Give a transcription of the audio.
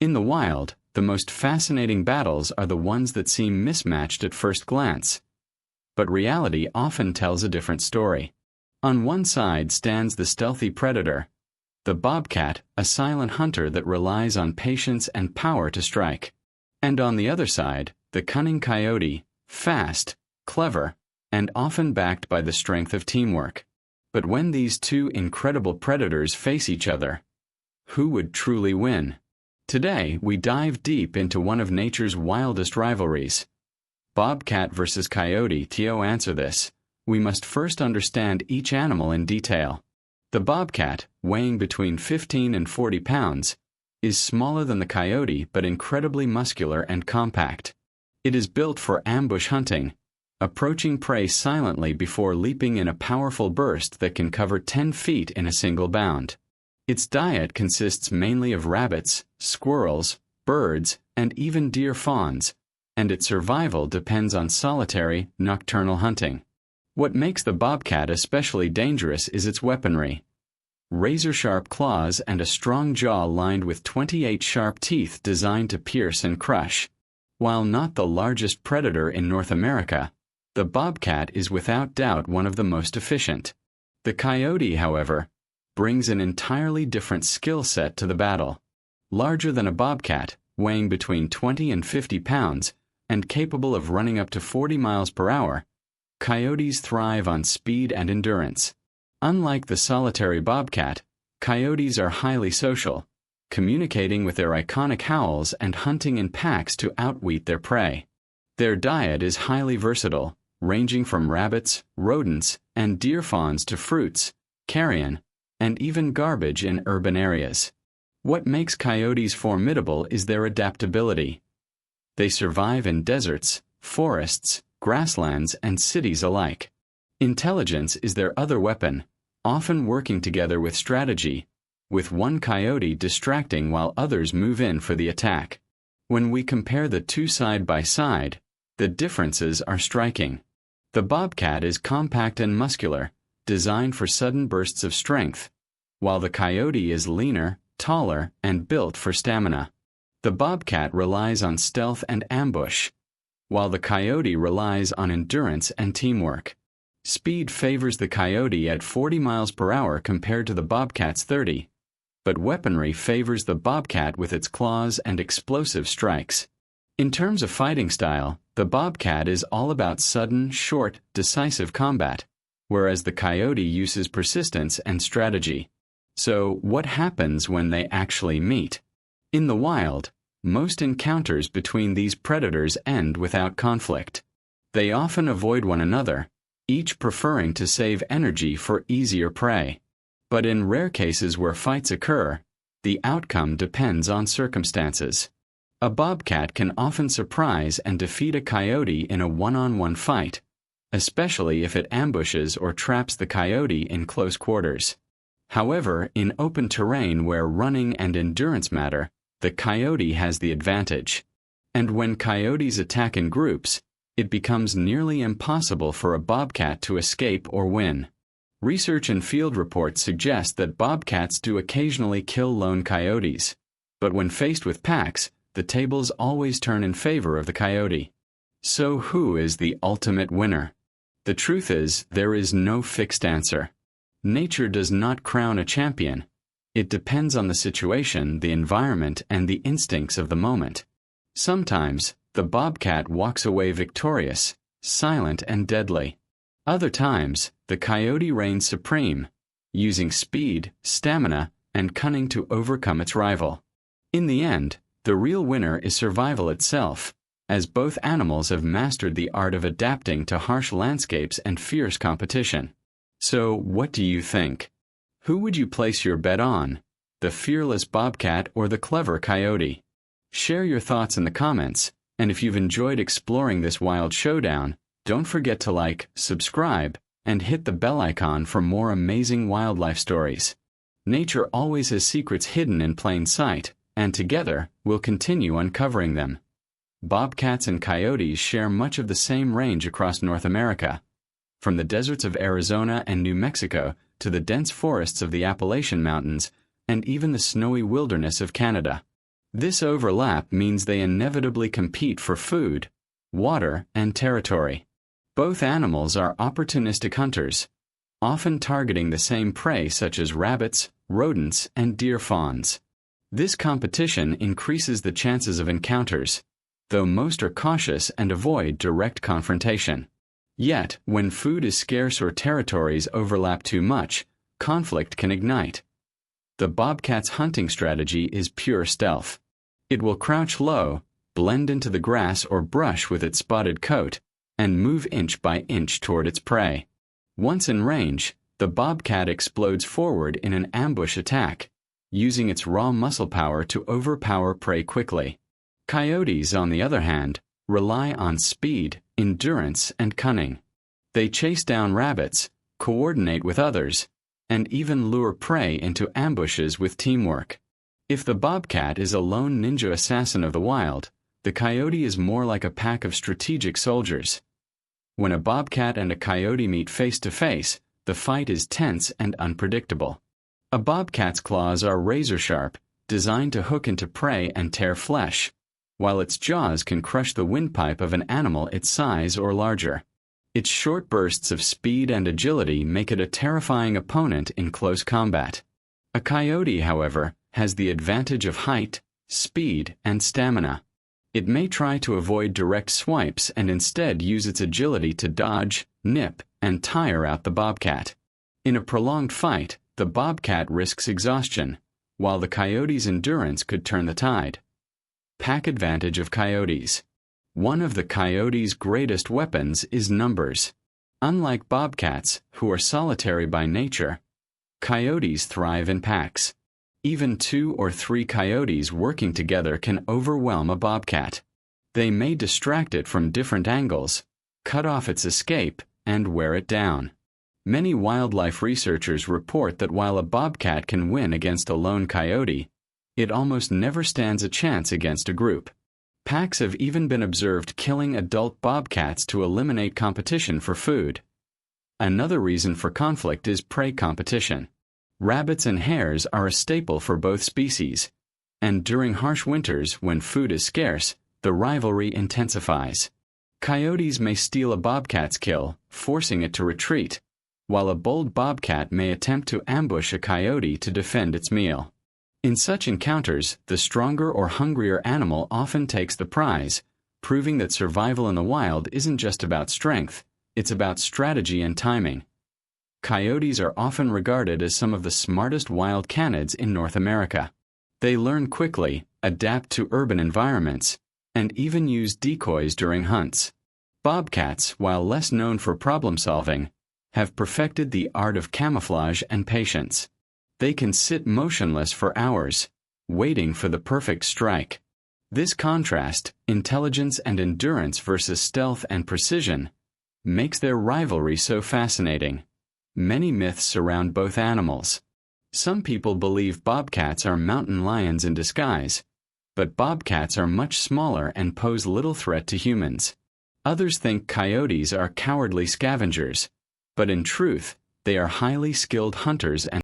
In the wild, the most fascinating battles are the ones that seem mismatched at first glance. But reality often tells a different story. On one side stands the stealthy predator, the bobcat, a silent hunter that relies on patience and power to strike. And on the other side, the cunning coyote, fast, clever, and often backed by the strength of teamwork. But when these two incredible predators face each other, who would truly win? Today, we dive deep into one of nature's wildest rivalries. Bobcat versus coyote. To answer this, we must first understand each animal in detail. The bobcat, weighing between 15 and 40 pounds, is smaller than the coyote but incredibly muscular and compact. It is built for ambush hunting, approaching prey silently before leaping in a powerful burst that can cover 10 feet in a single bound. Its diet consists mainly of rabbits, squirrels, birds, and even deer fawns, and its survival depends on solitary, nocturnal hunting. What makes the bobcat especially dangerous is its weaponry. Razor-sharp claws and a strong jaw lined with 28 sharp teeth designed to pierce and crush. While not the largest predator in North America, the bobcat is without doubt one of the most efficient. The coyote, however, brings an entirely different skill set to the battle. Larger than a bobcat, weighing between 20 and 50 pounds, and capable of running up to 40 miles per hour, coyotes thrive on speed and endurance. Unlike the solitary bobcat, coyotes are highly social, communicating with their iconic howls and hunting in packs to outwit their prey. Their diet is highly versatile, ranging from rabbits, rodents, and deer fawns to fruits, carrion, and even garbage in urban areas. What makes coyotes formidable is their adaptability. They survive in deserts, forests, grasslands, and cities alike. Intelligence is their other weapon, often working together with strategy, with one coyote distracting while others move in for the attack. When we compare the two side by side, the differences are striking. The bobcat is compact and muscular, designed for sudden bursts of strength, while the coyote is leaner, taller, and built for stamina. The bobcat relies on stealth and ambush, while the coyote relies on endurance and teamwork. Speed favors the coyote at 40 miles per hour compared to the bobcat's 30, but weaponry favors the bobcat with its claws and explosive strikes. In terms of fighting style, the bobcat is all about sudden, short, decisive combat, whereas the coyote uses persistence and strategy. So, what happens when they actually meet? In the wild, most encounters between these predators end without conflict. They often avoid one another, each preferring to save energy for easier prey. But in rare cases where fights occur, the outcome depends on circumstances. A bobcat can often surprise and defeat a coyote in a one-on-one fight, especially if it ambushes or traps the coyote in close quarters. However, in open terrain where running and endurance matter, the coyote has the advantage. And when coyotes attack in groups, it becomes nearly impossible for a bobcat to escape or win. Research and field reports suggest that bobcats do occasionally kill lone coyotes, but when faced with packs, the tables always turn in favor of the coyote. So who is the ultimate winner? The truth is, there is no fixed answer. Nature does not crown a champion. It depends on the situation, the environment, and the instincts of the moment. Sometimes, the bobcat walks away victorious, silent and deadly. Other times, the coyote reigns supreme, using speed, stamina, and cunning to overcome its rival. In the end, the real winner is survival itself, as both animals have mastered the art of adapting to harsh landscapes and fierce competition. So, what do you think? Who would you place your bet on? The fearless bobcat or the clever coyote? Share your thoughts in the comments, and if you've enjoyed exploring this wild showdown, don't forget to like, subscribe, and hit the bell icon for more amazing wildlife stories. Nature always has secrets hidden in plain sight, and together, we'll continue uncovering them. Bobcats and coyotes share much of the same range across North America, from the deserts of Arizona and New Mexico to the dense forests of the Appalachian Mountains and even the snowy wilderness of Canada. This overlap means they inevitably compete for food, water, and territory. Both animals are opportunistic hunters, often targeting the same prey such as rabbits, rodents, and deer fawns. This competition increases the chances of encounters, though most are cautious and avoid direct confrontation. Yet, when food is scarce or territories overlap too much, conflict can ignite. The bobcat's hunting strategy is pure stealth. It will crouch low, blend into the grass or brush with its spotted coat, and move inch by inch toward its prey. Once in range, the bobcat explodes forward in an ambush attack, using its raw muscle power to overpower prey quickly. Coyotes, on the other hand, rely on speed, endurance, and cunning. They chase down rabbits, coordinate with others, and even lure prey into ambushes with teamwork. If the bobcat is a lone ninja assassin of the wild, the coyote is more like a pack of strategic soldiers. When a bobcat and a coyote meet face to face, the fight is tense and unpredictable. A bobcat's claws are razor-sharp, designed to hook into prey and tear flesh, while its jaws can crush the windpipe of an animal its size or larger. Its short bursts of speed and agility make it a terrifying opponent in close combat. A coyote, however, has the advantage of height, speed, and stamina. It may try to avoid direct swipes and instead use its agility to dodge, nip, and tire out the bobcat. In a prolonged fight, the bobcat risks exhaustion, while the coyote's endurance could turn the tide. Pack advantage of coyotes. One of the coyote's greatest weapons is numbers. Unlike bobcats, who are solitary by nature, coyotes thrive in packs. Even 2 or 3 coyotes working together can overwhelm a bobcat. They may distract it from different angles, cut off its escape, and wear it down. Many wildlife researchers report that while a bobcat can win against a lone coyote, it almost never stands a chance against a group. Packs have even been observed killing adult bobcats to eliminate competition for food. Another reason for conflict is prey competition. Rabbits and hares are a staple for both species, and during harsh winters when food is scarce, the rivalry intensifies. Coyotes may steal a bobcat's kill, forcing it to retreat, while a bold bobcat may attempt to ambush a coyote to defend its meal. In such encounters, the stronger or hungrier animal often takes the prize, proving that survival in the wild isn't just about strength, it's about strategy and timing. Coyotes are often regarded as some of the smartest wild canids in North America. They learn quickly, adapt to urban environments, and even use decoys during hunts. Bobcats, while less known for problem solving, have perfected the art of camouflage and patience. They can sit motionless for hours, waiting for the perfect strike. This contrast, intelligence and endurance versus stealth and precision, makes their rivalry so fascinating. Many myths surround both animals. Some people believe bobcats are mountain lions in disguise, but bobcats are much smaller and pose little threat to humans. Others think coyotes are cowardly scavengers, but in truth, they are highly skilled hunters and